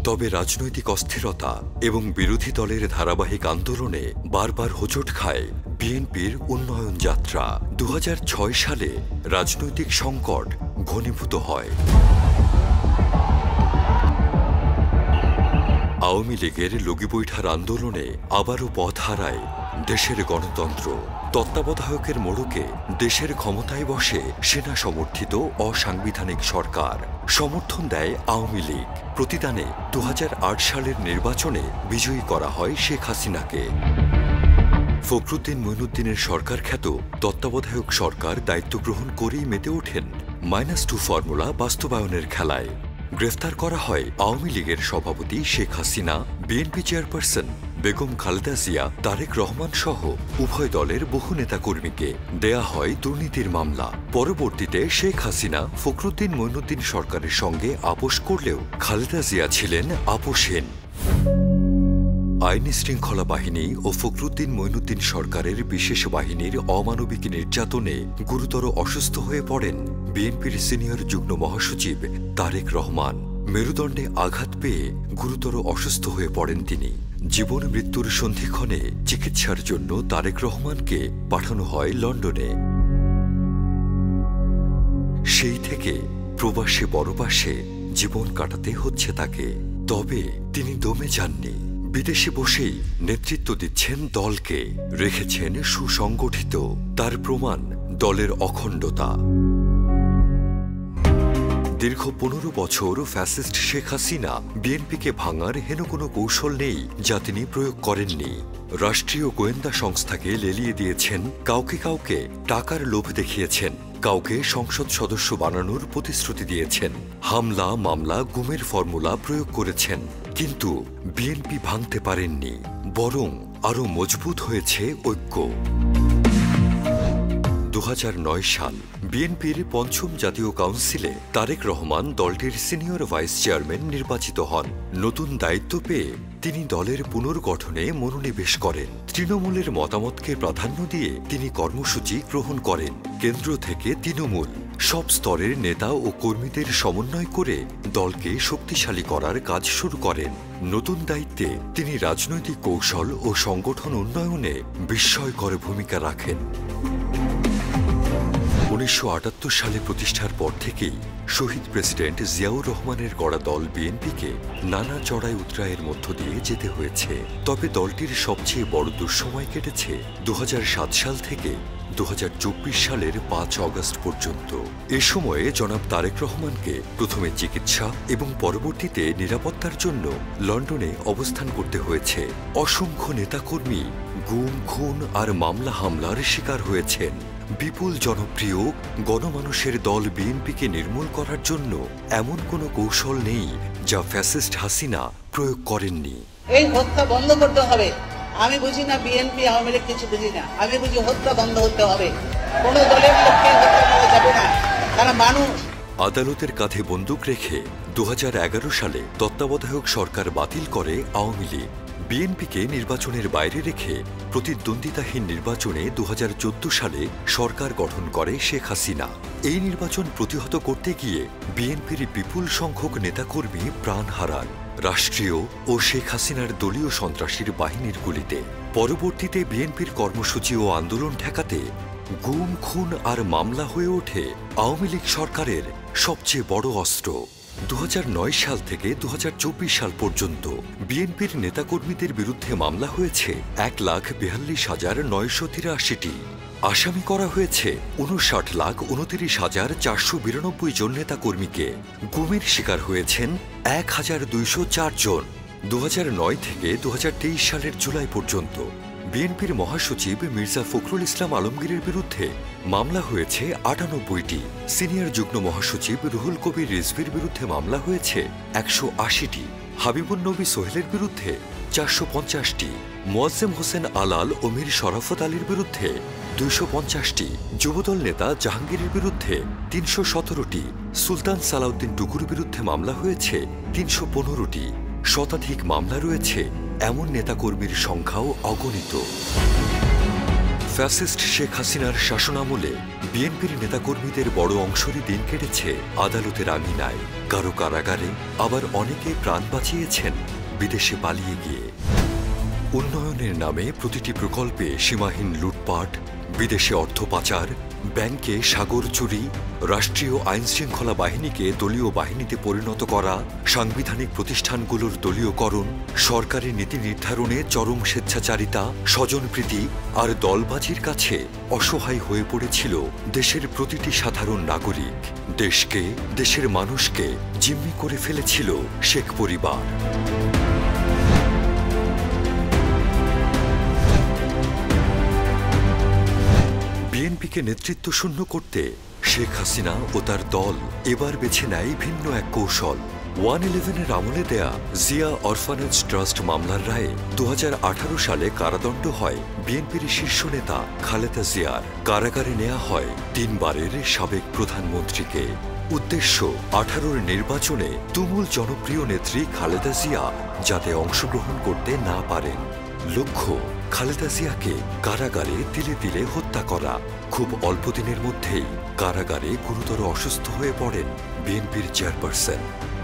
তবে রাজনৈতিক অস্থিরতা এবং বিরোধী দলের ধারাবাহিক আন্দোলনে বারবার হোঁচট খায় বিএনপির উন্নয়ন যাত্রা। 2006 সালে রাজনৈতিক সংকট ঘনীভূত হয়। আওয়ামী লীগের লগিবৈঠার আন্দোলনে আবারও পথ হারায় দেশের গণতন্ত্র। তত্ত্বাবধায়কের মোড়কে দেশের ক্ষমতায় বসে সেনা সমর্থিত অসাংবিধানিক সরকার। সমর্থন দেয় আওয়ামী লীগ। প্রতিদানে 2008 সালের নির্বাচনে বিজয়ী করা হয় শেখ হাসিনাকে। ফখরুদ্দিন মঈনুদ্দিনের সরকার খ্যাত তত্ত্বাবধায়ক সরকার দায়িত্ব গ্রহণ করেই মেতে ওঠেন -2 ফর্মুলা বাস্তবায়নের খেলায়। গ্রেফতার করা হয় আওয়ামী লীগের সভাপতি শেখ হাসিনা, বিএনপি চেয়ারপারসন বেগম খালেদা জিয়া, তারেক রহমান সহ উভয় দলের বহু নেতাকর্মীকে। দেয়া হয় দুর্নীতির মামলা। পরবর্তীতে শেখ হাসিনা ফখরুদ্দিন মঈনুদ্দিন সরকারের সঙ্গে আপোষ করলেও খালেদা জিয়া ছিলেন আপোষহীন। আইনি শৃঙ্খলা বাহিনী ও ফখরুদ্দিন মঈনুদ্দিন সরকারের বিশেষ বাহিনীর অমানবিক নির্যাতনে গুরুতর অসুস্থ হয়ে পড়েন বিএনপির সিনিয়র যুগ্ম মহাসচিব তারেক রহমান। মেরুদণ্ডে আঘাত পেয়ে গুরুতর অসুস্থ হয়ে পড়েন তিনি। জীবন মৃত্যুর সন্ধিক্ষণে চিকিৎসার জন্য তারেক রহমানকে পাঠানো হয় লন্ডনে। সেই থেকে প্রবাসে পরবাসে জীবন কাটাতে হচ্ছে তাকে। তবে তিনি দমে যাননি। বিদেশে বসেই নেতৃত্ব দিচ্ছেন দলকে, রেখেছেন সুসংগঠিত। তার প্রমাণ দলের অখণ্ডতা। দীর্ঘ 15 বছর ফ্যাসিস্ট শেখ হাসিনা বিএনপিকে ভাঙার হেন কোনো কৌশল নেই যা তিনি প্রয়োগ করেননি। রাষ্ট্রীয় গোয়েন্দা সংস্থাকে লেলিয়ে দিয়েছেন, কাউকে কাউকে টাকার লোভ দেখিয়েছেন, কাউকে সংসদ সদস্য বানানোর প্রতিশ্রুতি দিয়েছেন, হামলা মামলা গুমের ফর্মুলা প্রয়োগ করেছেন। কিন্তু বিএনপি ভাঙতে পারেননি, বরং আরও মজবুত হয়েছে ঐক্য। 2009 সাল বিএনপির ৫ম জাতীয় কাউন্সিলে তারেক রহমান দলটির সিনিয়র ভাইস চেয়ারম্যান নির্বাচিত হন। নতুন দায়িত্ব পেয়ে তিনি দলের পুনর্গঠনে মনোনিবেশ করেন। তৃণমূলের মতামতকে প্রাধান্য দিয়ে তিনি কর্মসূচি গ্রহণ করেন। কেন্দ্র থেকে তৃণমূল সব স্তরের নেতা ও কর্মীদের সমন্বয় করে দলকে শক্তিশালী করার কাজ শুরু করেন। নতুন দায়িত্বে তিনি রাজনৈতিক কৌশল ও সংগঠন উন্নয়নে বিস্ময়কর ভূমিকা রাখেন। 1978 সালে প্রতিষ্ঠার পর থেকেই শহীদ প্রেসিডেন্ট জিয়াউর রহমানের গড়া দল বিএনপিকে নানা চড়াই উতরাইয়ের মধ্য দিয়ে যেতে হয়েছে। তবে দলটির সবচেয়ে বড় দুঃসময় কেটেছে 2007 সাল থেকে 2024 সালের 5 অগস্ট পর্যন্ত। এ সময়ে জনাব তারেক রহমানকে প্রথমে চিকিৎসা এবং পরবর্তীতে নিরাপত্তার জন্য লন্ডনে অবস্থান করতে হয়েছে। অসংখ্য নেতাকর্মী গুম, খুন আর মামলা হামলার শিকার হয়েছেন। বিপুল জনপ্রিয় গণমানুষের দল বিএনপিকে নির্মূল করার জন্য এমন কোনো কৌশল নেই যা ফ্যাসিস্ট হাসিনা প্রয়োগ করেননি। এই হত্যা বন্ধ করতে হবে। আমি বুঝি না বিএনপি আওয়ামী লীগ কিছু বুঝি না, আমি বুঝি হত্যা বন্ধ হতে হবে। কোন দলের লোককে হত্যা করা যাবে না, তারা মানুষ। আদালতের কাঁধে বন্দুক রেখে 2011 সালে তত্ত্বাবধায়ক সরকার বাতিল করে আওয়ামী লীগ। বিএনপিকে নির্বাচনের বাইরে রেখে প্রতিদ্বন্দ্বিতাহীন নির্বাচনে 2014 সালে সরকার গঠন করে শেখ হাসিনা। এই নির্বাচন প্রতিহত করতে গিয়ে বিএনপির বিপুল সংখ্যক নেতাকর্মী প্রাণ হারান রাষ্ট্রীয় ও শেখ হাসিনার দলীয় সন্ত্রাসীর বাহিনীর গুলিতে। পরবর্তীতে বিএনপির কর্মসূচি ও আন্দোলন ঠেকাতে গুম, খুন আর মামলা হয়ে ওঠে আওয়ামী লীগ সরকারের সবচেয়ে বড় অস্ত্র। 2009 সাল থেকে 2024 সাল পর্যন্ত বিএনপির নেতাকর্মীদের বিরুদ্ধে মামলা হয়েছে 1,42,983টি। আসামি করা হয়েছে 59,29,492 জন নেতাকর্মীকে। গুমের শিকার হয়েছেন 1,204 জন। 2009 থেকে 2023 সালের জুলাই পর্যন্ত বিএনপির মহাসচিব মির্জা ফখরুল ইসলাম আলমগীরের বিরুদ্ধে মামলা হয়েছে 98টি। সিনিয়র যুগ্ম মহাসচিব রুহুল কবির রিজভির বিরুদ্ধে মামলা হয়েছে 180টি। হাবিবুন্নবী সোহেলের বিরুদ্ধে 450টি। মোয়াজ্জেম হোসেন আলাল ও মীর শরাফত আলীর বিরুদ্ধে 250টি। যুবদল নেতা জাহাঙ্গীরের বিরুদ্ধে 317টি। সুলতান সালাউদ্দিন টুকুর বিরুদ্ধে মামলা হয়েছে 315টি। শতাধিক মামলা রয়েছে এমন নেতাকর্মীর সংখ্যাও অগণিত। ফ্যাসিস্ট শেখ হাসিনার শাসনামলে বিএনপির নেতাকর্মীদের বড় অংশেরই দিন কেটেছে আদালতের আঙিনায়, কারো কারাগারে, আবার অনেকে প্রাণ বাঁচিয়েছেন বিদেশে পালিয়ে গিয়ে। উন্নয়নের নামে প্রতিটি প্রকল্পে সীমাহীন লুটপাট, বিদেশে অর্থ পাচার, ব্যাংকে সাগর চুরি, রাষ্ট্রীয় আইনশৃঙ্খলা বাহিনীকে দলীয় বাহিনীতে পরিণত করা, সাংবিধানিক প্রতিষ্ঠানগুলোর দলীয়করণ, সরকারি নীতি নির্ধারণে চরম স্বেচ্ছাচারিতা, স্বজনপ্রীতি আর দলবাজির কাছে অসহায় হয়ে পড়েছিল দেশের প্রতিটি সাধারণ নাগরিক। দেশকে, দেশের মানুষকে জিম্মি করে ফেলেছিল শেখ পরিবার। বিএনপিকে নেতৃত্ব শূন্য করতে শেখ হাসিনা ও তার দল এবার বেছে নেয় ভিন্ন এক কৌশল। 111-এর আমলে দেয়া জিয়া অরফানেজ ট্রাস্ট মামলার রায়ে 2018 সালে কারাদণ্ড হয় বিএনপির শীর্ষ নেতা খালেদা জিয়ার। কারাগারে নেওয়া হয় 3 বারের সাবেক প্রধানমন্ত্রীকে। উদ্দেশ্য 18-র নির্বাচনে তুমুল জনপ্রিয় নেত্রী খালেদা জিয়া যাতে অংশগ্রহণ করতে না পারেন। লক্ষ্য খালেদা জিয়াকে কারাগারে তিলে তিলে হত্যা করা। খুব অল্প দিনের মধ্যেই কারাগারে গুরুতর অসুস্থ হয়ে পড়েন বিএনপির চেয়ারপারসন।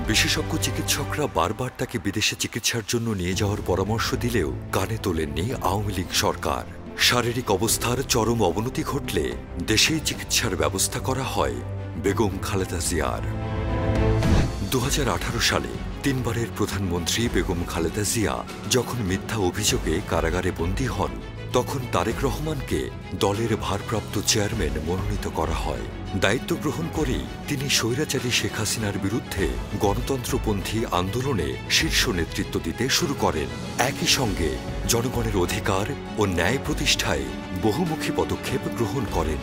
বিশেষজ্ঞ চিকিৎসকরা বারবার তাকে বিদেশে চিকিৎসার জন্য নিয়ে যাওয়ার পরামর্শ দিলেও কানে তোলেননি আওয়ামী লীগ সরকার। শারীরিক অবস্থার চরম অবনতি ঘটলে দেশেই চিকিৎসার ব্যবস্থা করা হয় বেগম খালেদা জিয়ার। 2018 সালে 3 বারের প্রধানমন্ত্রী বেগম খালেদা জিয়া যখন মিথ্যা অভিযোগে কারাগারে বন্দী হন, তখন তারেক রহমানকে দলের ভারপ্রাপ্ত চেয়ারম্যান মনোনীত করা হয়। দায়িত্ব গ্রহণ করেই তিনি স্বৈরাচারী শেখ হাসিনার বিরুদ্ধে গণতন্ত্রপন্থী আন্দোলনে শীর্ষ নেতৃত্ব দিতে শুরু করেন। একই সঙ্গে জনগণের অধিকার ও ন্যায় প্রতিষ্ঠায় বহুমুখী পদক্ষেপ গ্রহণ করেন।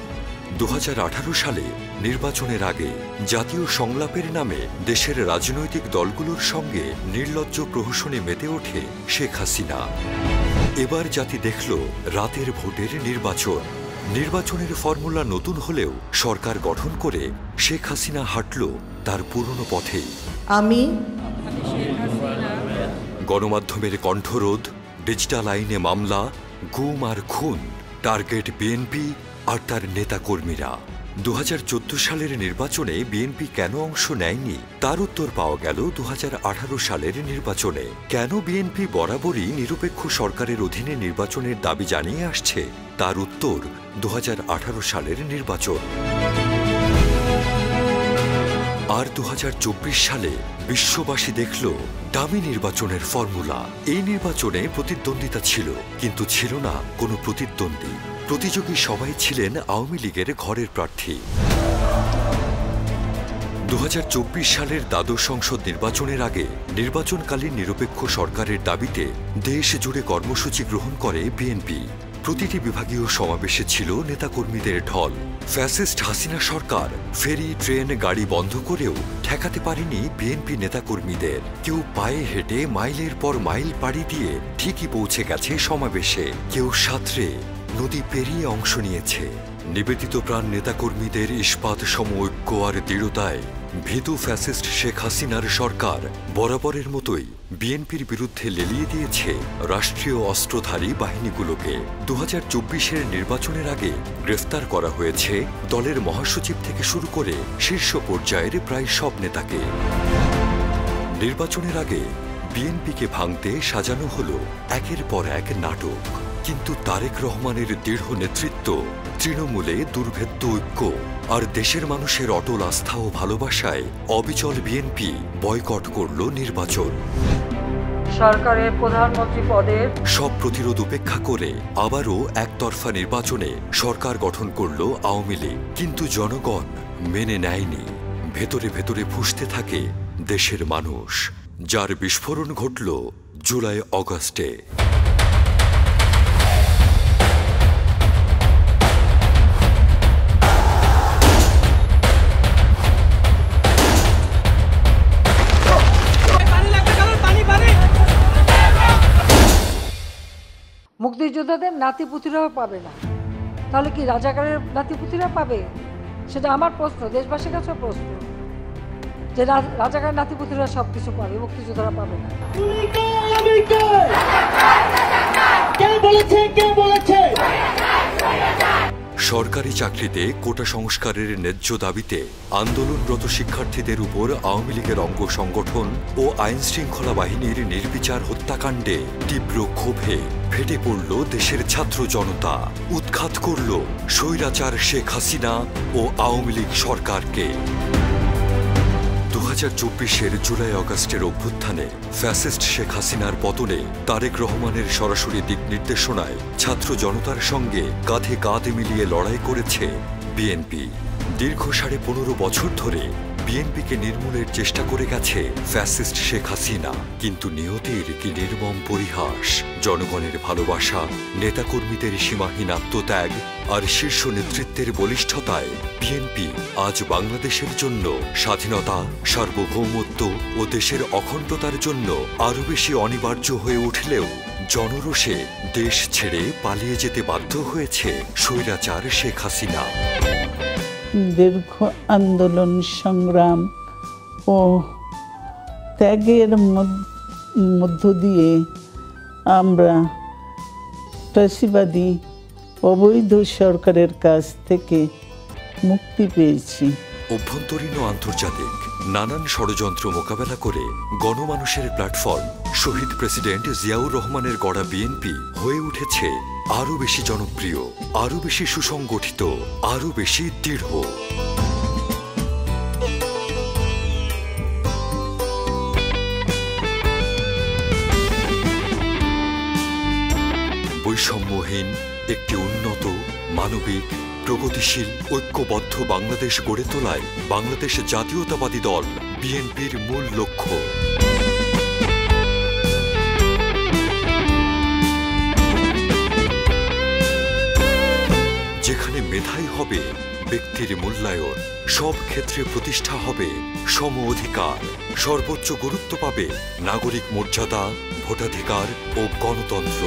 2018 সালে নির্বাচনের আগে জাতীয় সংলাপের নামে দেশের রাজনৈতিক দলগুলোর সঙ্গে নির্লজ্জ প্রহসনে মেতে ওঠে শেখ হাসিনা। এবার জাতি দেখল রাতের ভোটের নির্বাচন। নির্বাচনের ফর্মুলা নতুন হলেও সরকার গঠন করে শেখ হাসিনা হাঁটল তার পুরনো পথেই। গণমাধ্যমের কণ্ঠরোধ, ডিজিটাল আইনে মামলা, গুম আর খুন, টার্গেট বিএনপি আর তার নেতাকর্মীরা। 2014 সালের নির্বাচনে বিএনপি কেন অংশ নেয়নি তার উত্তর পাওয়া গেল 2018 সালের নির্বাচনে। কেন বিএনপি বরাবরই নিরপেক্ষ সরকারের অধীনে নির্বাচনের দাবি জানিয়ে আসছে তার উত্তর 2018 সালের নির্বাচন। আর 2024 সালে বিশ্ববাসী দেখল দামি নির্বাচনের ফর্মুলা। এই নির্বাচনে প্রতিদ্বন্দ্বিতা ছিল, কিন্তু ছিল না কোনো প্রতিদ্বন্দ্বী। প্রতিযোগী সবাই ছিলেন আওয়ামী লীগের ঘরের প্রার্থী। 2024 সালের দ্বাদশ সংসদ নির্বাচনের আগে নির্বাচনকালীন নিরপেক্ষ সরকারের দাবিতে দেশ জুড়ে কর্মসূচি গ্রহণ করে বিএনপি। প্রতিটি বিভাগীয় সমাবেশে ছিল নেতাকর্মীদের ঢল। ফ্যাসিস্ট হাসিনা সরকার ফেরি, ট্রেন, গাড়ি বন্ধ করেও ঠেকাতে পারেনি বিএনপি নেতাকর্মীদের। কেউ পায়ে হেঁটে মাইলের পর মাইল পাড়ি দিয়ে ঠিকই পৌঁছে গেছে সমাবেশে, কেউ সাঁতরে নদী পেরিয়ে অংশ নিয়েছে। নিবেদিত প্রাণ নেতাকর্মীদের ইস্পাত সম ঐক্য আর দৃঢ়তায় ভীতু ফ্যাসিস্ট শেখ হাসিনার সরকার বরাবরের মতোই বিএনপির বিরুদ্ধে লেলিয়ে দিয়েছে রাষ্ট্রীয় অস্ত্রধারী বাহিনীগুলোকে। 2024-এর নির্বাচনের আগে গ্রেফতার করা হয়েছে দলের মহাসচিব থেকে শুরু করে শীর্ষ পর্যায়ের প্রায় সব নেতাকে। নির্বাচনের আগে বিএনপিকে ভাঙতে সাজানো হলো একের পর এক নাটক, কিন্তু তারেক রহমানের দৃঢ় নেতৃত্ব, তৃণমূলে দুর্ভেদ্য ঐক্য আর দেশের মানুষের অটল আস্থা ও ভালোবাসায় অবিচল বিএনপি বয়কট করল নির্বাচন। সরকারের প্রধানমন্ত্রী পদের সব প্রতিরোধ উপেক্ষা করে আবারও একতরফা নির্বাচনে সরকার গঠন করল আওয়ামী লীগ, কিন্তু জনগণ মেনে নেয়নি। ভেতরে ভেতরে ফুঁসতে থাকে দেশের মানুষ, যার বিস্ফোরণ ঘটল জুলাই অগাস্টে। মুক্তিযোদ্ধাদের নাতিপুতিরাও পাবে না, তাহলে কি রাজাকারের নাতিপুতিরা পাবে? সেটা আমার প্রশ্ন, দেশবাসীর কাছে প্রশ্ন, যে রাজাকার নাতিপুতিরা সবকিছু পাবে, মুক্তিযোদ্ধারা পাবে না। সরকারি চাকরিতে কোটা সংস্কারের ন্যায্য দাবিতে আন্দোলনরত শিক্ষার্থীদের উপর আওয়ামী লীগের অঙ্গ সংগঠন ও আইন শৃঙ্খলা বাহিনীর নির্বিচার হত্যাকাণ্ডে তীব্র ক্ষোভে ফেটে পড়ল দেশের ছাত্র জনতা। উৎখাত করল স্বৈরাচার শেখ হাসিনা ও আওয়ামী লীগ সরকারকে। 2024-এর জুলাই অগাস্টের অভ্যুত্থানে ফ্যাসিস্ট শেখ হাসিনার পতনে তারেক রহমানের সরাসরি দিক নির্দেশনায় ছাত্র জনতার সঙ্গে কাঁধে কাঁধ মিলিয়ে লড়াই করেছে বিএনপি। দীর্ঘ 15.5 বছর ধরে বিএনপিকে নির্মূলের চেষ্টা করে গেছে ফ্যাসিস্ট শেখ হাসিনা, কিন্তু নিয়তির কি নির্মম পরিহাস। জনগণের ভালোবাসা, নেতাকর্মীদের সীমাহীন আত্মত্যাগ আর শীর্ষ নেতৃত্বের বলিষ্ঠতায় বিএনপি আজ বাংলাদেশের জন্য স্বাধীনতা, সার্বভৌমত্ব ও দেশের অখণ্ডতার জন্য আরও বেশি অনিবার্য হয়ে উঠলেও জনরোষে দেশ ছেড়ে পালিয়ে যেতে বাধ্য হয়েছে স্বৈরাচার শেখ হাসিনা। দীর্ঘ আন্দোলন, সংগ্রাম ও ত্যাগের মধ্য দিয়ে আমরা ফ্যাসিবাদী অবৈধ সরকারের কাছ থেকে মুক্তি পেয়েছি। অভ্যন্তরীণ ও আন্তর্জাতিক নানান ষড়যন্ত্র মোকাবেলা করে গণমানুষের প্ল্যাটফর্ম শহীদ প্রেসিডেন্ট জিয়াউর রহমানের গড়া বিএনপি হয়ে উঠেছে আরও বেশি জনপ্রিয়, আরও বেশি সুসংগঠিত, আরও বেশি দৃঢ়। বৈষম্যহীন একটি উন্নত, মানবিক, প্রগতিশীল, ঐক্যবদ্ধ বাংলাদেশ গড়ে তোলায় বাংলাদেশ জাতীয়তাবাদী দল বিএনপির মূল লক্ষ্য। যেখানে মেধাই হবে ব্যক্তির মূল্যায়ন, সব ক্ষেত্রে প্রতিষ্ঠা হবে সম অধিকার, সর্বোচ্চ গুরুত্ব পাবে নাগরিক মর্যাদা, ভোটাধিকার ও গণতন্ত্র।